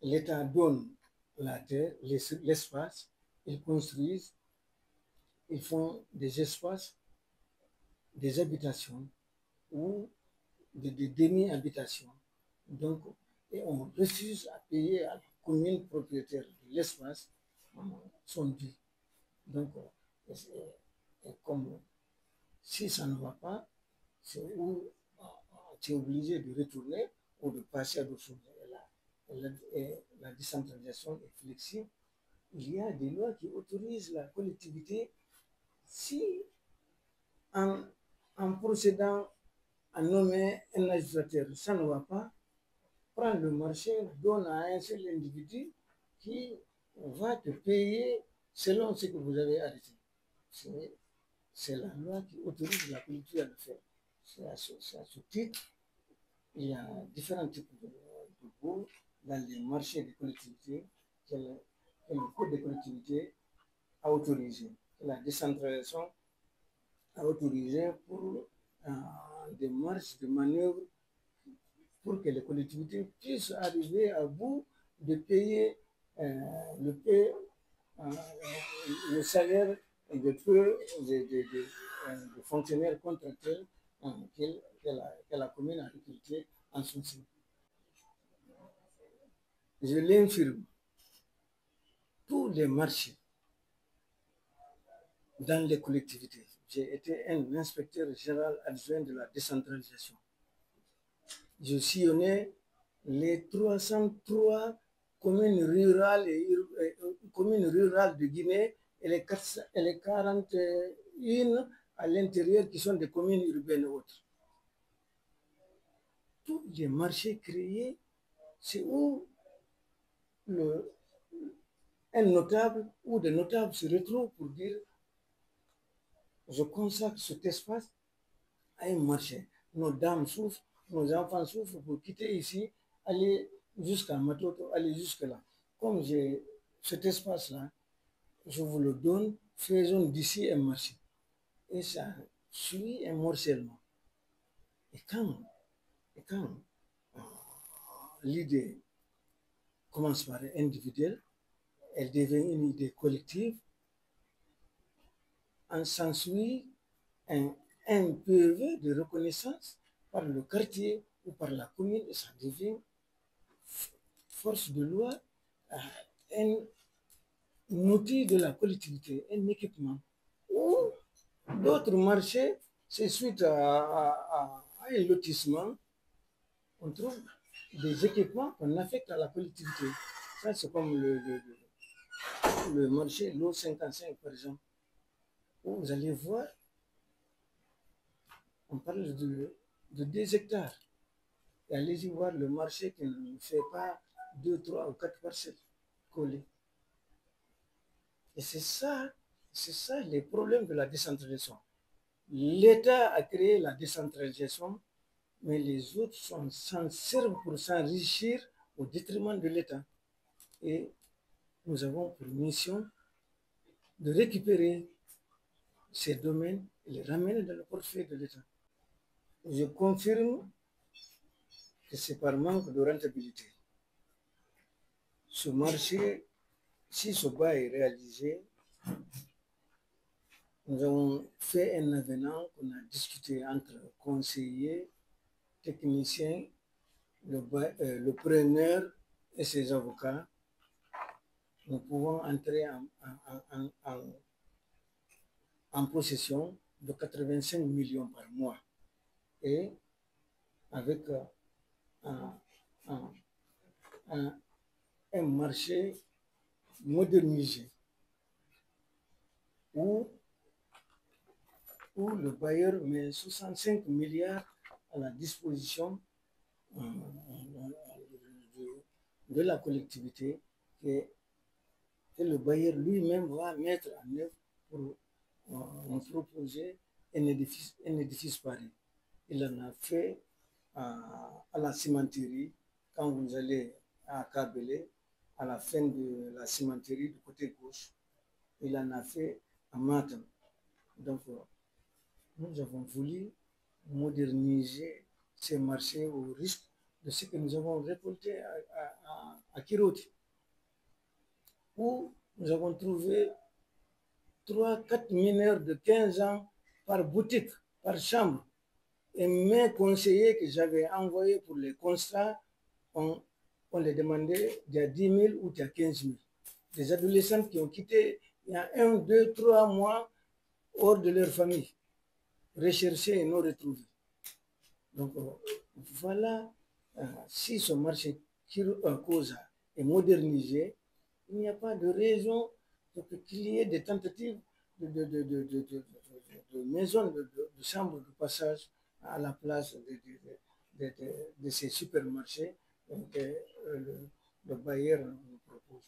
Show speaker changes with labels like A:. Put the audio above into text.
A: l'État donne la terre, l'espace, ils construisent, ils font des espaces, des habitations ou des demi-habitations. Donc, et on refuse à payer à la commune propriétaire de l'espace son dû. Donc, comme si ça ne va pas, c'est où tu es obligé de retourner ou de passer à d'autres choses. La décentralisation est flexible. Il y a des lois qui autorisent la collectivité, si en procédant à nommer un administrateur, ça ne va pas, prendre le marché, donne à un seul individu qui va te payer selon ce que vous avez arrêté. C'est la loi qui autorise la collectivité à le faire. C'est à ce titre, il y a différents types de baux dans les marchés des collectivités que le code des collectivités a autorisé. La décentralisation a autorisé pour des marges de manœuvre pour que les collectivités puissent arriver à bout de payer le salaire de fonctionnaires contractuels que la commune a recrutés en son sein. Je l'infirme, tous les marchés dans les collectivités, j'ai été un inspecteur général adjoint de la décentralisation. Je sillonnais les 303 communes rurales de Guinée et les 41 à l'intérieur qui sont des communes urbaines et autres. Tous les marchés créés, c'est où un notable ou des notables se retrouvent pour dire je consacre cet espace à un marché. Nos dames souffrent, nos enfants souffrent pour quitter ici, aller jusqu'à Matoto, aller jusque-là. Comme j'ai cet espace-là, je vous le donne, faisons d'ici un marché. Et ça suit un morcellement. Et quand l'idée commence par individuelle, elle devient une idée collective, en s'ensuit un PV de reconnaissance par le quartier ou par la commune, et ça devient force de loi, un outil de la collectivité, un équipement. Ou d'autres marchés, c'est suite à un lotissement, on trouve des équipements qu'on affecte à la collectivité. Ça, c'est comme le marché l'eau 55, par exemple, où vous allez voir, on parle de 2 hectares. Et allez-y voir le marché qui ne fait pas 2, 3 ou 4 parcelles collées. Et c'est ça les problèmes de la décentralisation. L'État a créé la décentralisation, mais les autres s'en servent pour s'enrichir au détriment de l'État. Et nous avons pour mission de récupérer ces domaines et les ramener dans le portefeuille de l'État. Je confirme que c'est par manque de rentabilité. Ce marché, si ce bas est réalisé, nous avons fait un avenant qu'on a discuté entre conseillers, techniciens, le preneur et ses avocats. Nous pouvons entrer en possession de 85 millions par mois. Et avec un marché modernisé où le bailleur met 65 milliards à la disposition de la collectivité que le bailleur lui-même va mettre en œuvre pour nous proposer un édifice pareil. Il en a fait à la cimenterie, quand vous allez à Kabele, à la fin de la cimenterie du côté gauche. Il en a fait à Matam. Donc, nous avons voulu moderniser ces marchés au risque de ce que nous avons récolté à Kiroti, où nous avons trouvé 3-4 mineurs de 15 ans par boutique, par chambre. Et mes conseillers que j'avais envoyés pour les constats, on les demandait il y a 10 000 ou il y a 15 000. Des adolescentes qui ont quitté il y a 1, 2, 3 mois hors de leur famille, recherchés et non retrouvés. Donc voilà, si ce marché Koza est modernisé, il n'y a pas de raison qu'il y ait des tentatives de maisons de chambres de passage à la place de ces supermarchés que le bailleur nous propose.